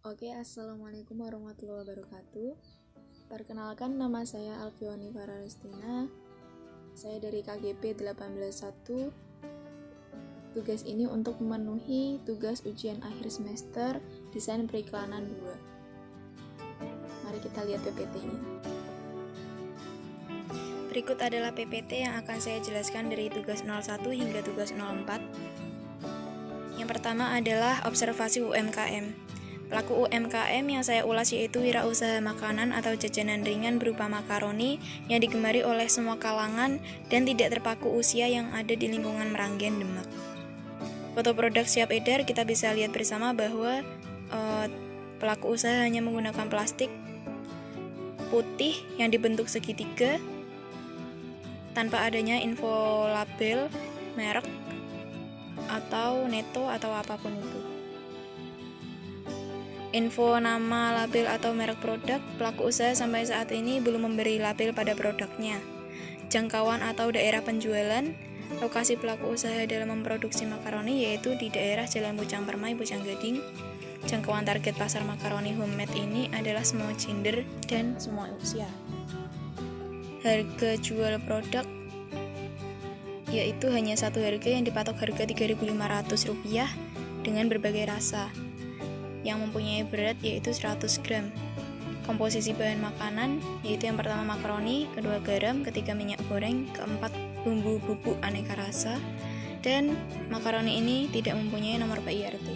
Oke, assalamualaikum warahmatullahi wabarakatuh. Perkenalkan, nama saya Alfioni Faralistina. Saya dari KGP 181. Tugas ini untuk memenuhi tugas ujian akhir semester Desain Periklanan 2. Mari kita lihat PPT-nya. Berikut adalah PPT yang akan saya jelaskan dari tugas 01 hingga tugas 04. Yang pertama adalah observasi UMKM. Pelaku UMKM yang saya ulas yaitu wirausaha makanan atau jajanan ringan berupa makaroni yang digemari oleh semua kalangan dan tidak terpaku usia yang ada di lingkungan Meranggen, Demak. Foto produk siap edar kita bisa lihat bersama bahwa pelaku usaha hanya menggunakan plastik putih yang dibentuk segitiga tanpa adanya info label, merek, atau neto atau apapun itu. Info nama, label, atau merek produk, pelaku usaha sampai saat ini belum memberi label pada produknya. Jangkauan atau daerah penjualan, lokasi pelaku usaha dalam memproduksi makaroni yaitu di daerah Jalan Bujang Permai, Bujang Gading. Jangkauan target pasar makaroni homemade ini adalah semua gender dan semua usia. Harga jual produk yaitu hanya satu harga yang dipatok harga Rp3.500 dengan berbagai rasa yang mempunyai berat yaitu 100 gram. Komposisi bahan makanan yaitu yang pertama makaroni, kedua garam, ketiga minyak goreng, keempat bumbu bubuk aneka rasa, dan makaroni ini tidak mempunyai nomor PIRT.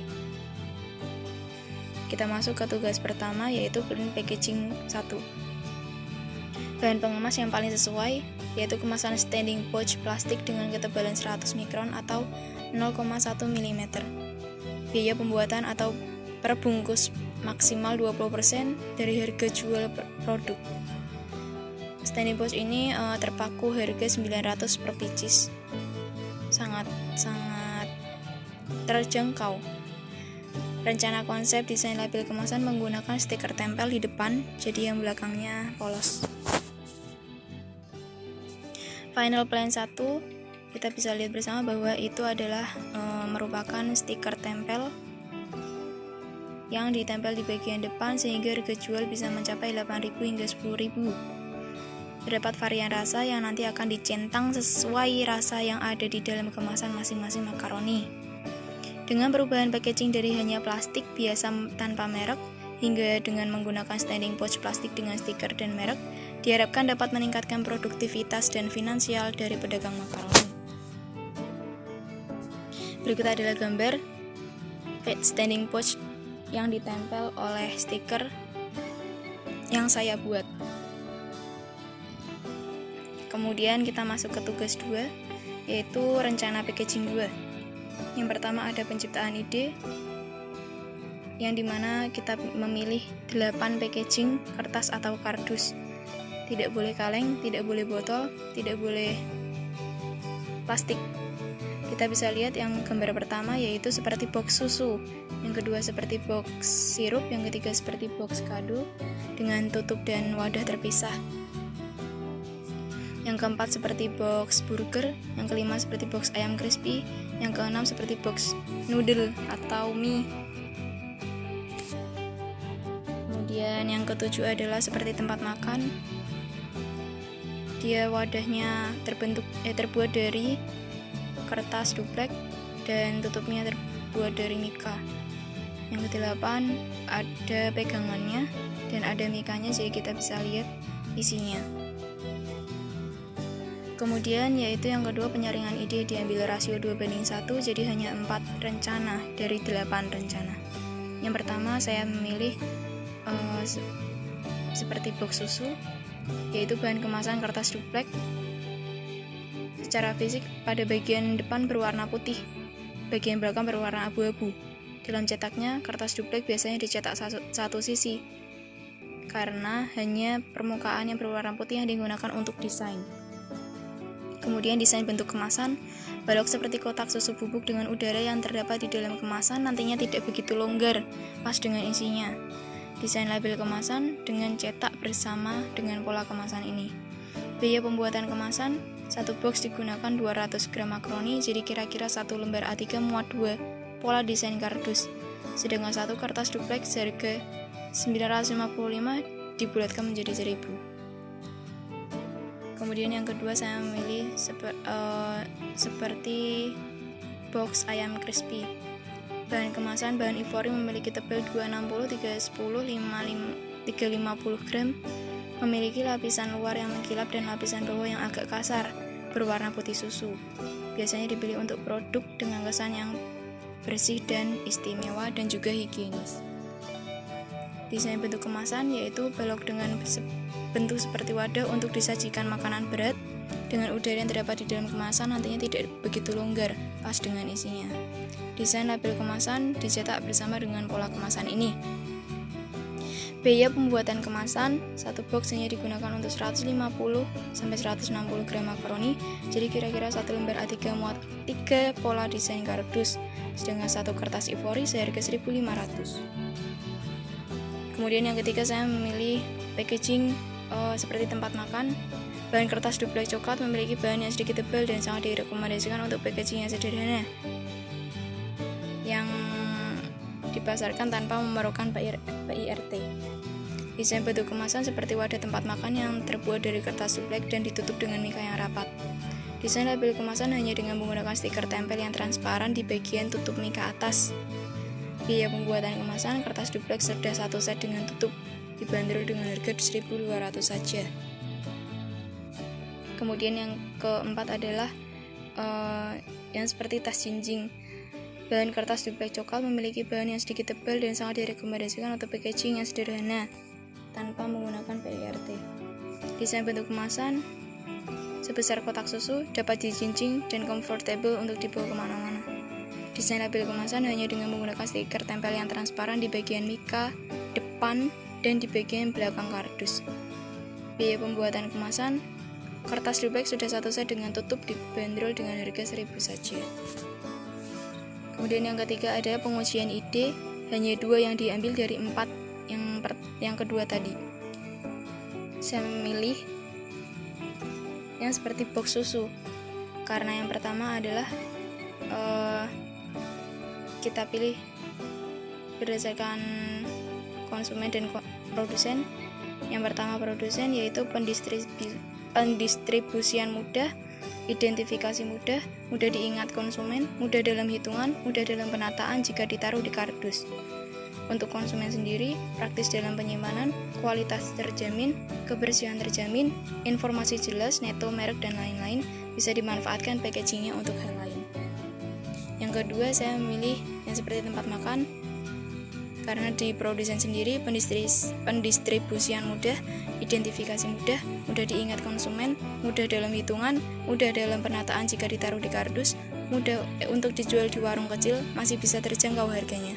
Kita masuk ke tugas pertama yaitu plain packaging 1. Bahan pengemas yang paling sesuai yaitu kemasan standing pouch plastik dengan ketebalan 100 mikron atau 0,1 mm. Biaya pembuatan atau per bungkus maksimal 20% dari harga jual produk. Standing pouch ini terpaku harga 900 per pieces. Sangat terjangkau. Rencana konsep desain label kemasan menggunakan stiker tempel di depan, jadi yang belakangnya polos. Final plan 1, kita bisa lihat bersama bahwa itu adalah merupakan stiker tempel yang ditempel di bagian depan sehingga harga jual bisa mencapai 8.000 hingga 10.000. Terdapat varian rasa yang nanti akan dicentang sesuai rasa yang ada di dalam kemasan masing-masing makaroni. Dengan perubahan packaging dari hanya plastik biasa tanpa merek hingga dengan menggunakan standing pouch plastik dengan stiker dan merek, diharapkan dapat meningkatkan produktivitas dan finansial dari pedagang makaroni. Berikut adalah gambar standing pouch yang ditempel oleh stiker yang saya buat. Kemudian kita masuk ke tugas 2, yaitu rencana packaging 2. Yang pertama ada penciptaan ide, yang dimana kita memilih 8 packaging kertas atau kardus. Tidak boleh kaleng, tidak boleh botol, tidak boleh plastik. Kita bisa lihat yang gambar pertama yaitu seperti box susu, yang kedua seperti box sirup, yang ketiga seperti box kado dengan tutup dan wadah terpisah. Yang keempat seperti box burger, yang kelima seperti box ayam crispy, yang keenam seperti box noodle atau mie. Kemudian yang ketujuh adalah seperti tempat makan. Dia wadahnya terbuat dari kertas duplek dan tutupnya terbuat dari mika. Yang kedelapan ada pegangannya dan ada mikanya, jadi kita bisa lihat isinya. Kemudian yaitu yang kedua penyaringan ide diambil rasio 2:1, jadi hanya 4 rencana dari 8 rencana. Yang pertama saya memilih seperti box susu, yaitu bahan kemasan kertas duplek. Secara fisik pada bagian depan berwarna putih, bagian belakang berwarna abu-abu. Dalam cetaknya, kertas duplek biasanya dicetak satu sisi karena hanya permukaan yang berwarna putih yang digunakan untuk desain. Kemudian desain bentuk kemasan, balok seperti kotak susu bubuk dengan udara yang terdapat di dalam kemasan nantinya tidak begitu longgar pas dengan isinya. Desain label kemasan dengan cetak bersama dengan pola kemasan ini. Biaya pembuatan kemasan, satu box digunakan 200 gram makaroni, jadi kira-kira satu lembar A3 muat 2 pola desain kardus. sedangkan satu kertas duplex harga 955 dibulatkan menjadi 1000. Kemudian yang kedua saya memilih seperti box ayam crispy. Bahan kemasan bahan ivory memiliki tebal 260, 310, 350 gram, memiliki lapisan luar yang mengkilap dan lapisan bawah yang agak kasar, berwarna putih susu. Biasanya dibeli untuk produk dengan kesan yang bersih dan istimewa dan juga higienis. Desain bentuk kemasan yaitu balok dengan bentuk seperti wadah untuk disajikan makanan berat, dengan udara yang terdapat di dalam kemasan nantinya tidak begitu longgar pas dengan isinya. Desain label kemasan dicetak bersama dengan pola kemasan ini. Biaya pembuatan kemasan, satu box hanya digunakan untuk 150 sampai 160 gram makaroni, jadi kira-kira satu lembar A3 muat 3 pola desain kardus, sedangkan satu kertas ivory seharga 1.500. Kemudian yang ketiga saya memilih packaging seperti tempat makan. Bahan kertas duplex coklat memiliki bahan yang sedikit tebal dan sangat direkomendasikan untuk packaging yang sederhana, yang dipasarkan tanpa memerlukan PIRT. Desain bentuk kemasan seperti wadah tempat makan yang terbuat dari kertas duplex dan ditutup dengan mika yang rapat. Desain label kemasan hanya dengan menggunakan stiker tempel yang transparan di bagian tutup mika atas. Biaya pembuatan kemasan kertas duplex sudah satu set dengan tutup, dibanderol dengan harga 1.200 saja. Kemudian yang keempat adalah yang seperti tas jinjing. Bahan kertas duplex coklat memiliki bahan yang sedikit tebal dan sangat direkomendasikan untuk packaging yang sederhana tanpa menggunakan PIRT. Desain bentuk kemasan sebesar kotak susu, dapat dijinjing dan comfortable untuk dibawa kemana-mana. Desain label kemasan hanya dengan menggunakan stiker tempel yang transparan di bagian mika depan dan di bagian belakang kardus. Biaya pembuatan kemasan kertas duplex sudah satu set dengan tutup, dibanderol dengan harga 1.000 saja. Kemudian yang ketiga ada pengujian ide, hanya 2 yang diambil dari 4 yang kedua tadi. Saya memilih yang seperti box susu karena yang pertama adalah kita pilih berdasarkan konsumen dan produsen. Yang pertama produsen yaitu pendistribusian mudah, identifikasi mudah, mudah diingat konsumen, mudah dalam hitungan, mudah dalam penataan jika ditaruh di kardus. Untuk konsumen sendiri, praktis dalam penyimpanan, kualitas terjamin, kebersihan terjamin, informasi jelas, neto, merek, dan lain-lain, bisa dimanfaatkan packagingnya untuk hal lain. Yang kedua, saya memilih yang seperti tempat makan, karena di produsen sendiri pendistribusian mudah, identifikasi mudah, mudah diingat konsumen, mudah dalam hitungan, mudah dalam penataan jika ditaruh di kardus, mudah untuk dijual di warung kecil, masih bisa terjangkau harganya.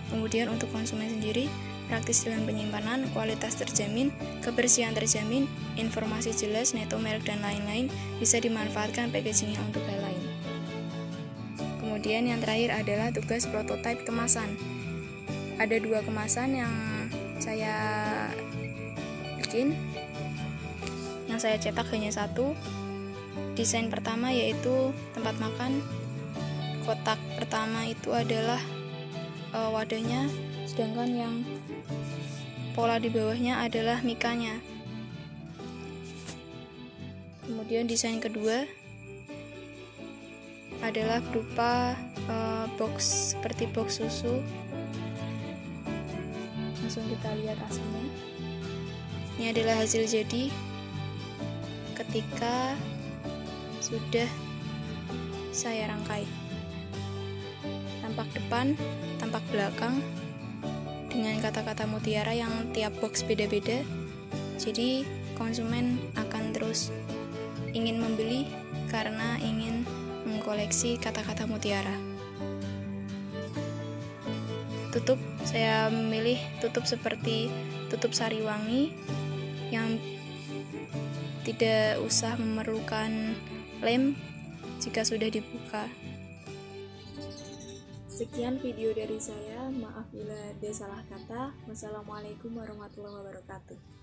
Kemudian untuk konsumen sendiri, praktis dalam penyimpanan, kualitas terjamin, kebersihan terjamin, informasi jelas, neto, merek, dan lain-lain, bisa dimanfaatkan packagingnya untuk hal lain. Kemudian yang terakhir adalah tugas prototipe kemasan. Ada 2 kemasan yang saya bikin, yang saya cetak hanya 1. Desain pertama yaitu tempat makan. Kotak pertama itu adalah wadahnya, sedangkan yang pola di bawahnya adalah mikanya. Kemudian desain kedua adalah berupa box seperti box susu. Langsung kita lihat hasilnya. Ini adalah hasil jadi ketika sudah saya rangkai. Tampak depan, tampak belakang, dengan kata-kata mutiara yang tiap box beda-beda. Jadi konsumen akan terus ingin membeli karena ingin mengkoleksi kata-kata mutiara. Tutup, saya memilih tutup seperti tutup Sariwangi yang tidak usah memerlukan lem jika sudah dibuka. Sekian video dari saya, maaf bila ada salah kata. Wassalamualaikum warahmatullahi wabarakatuh.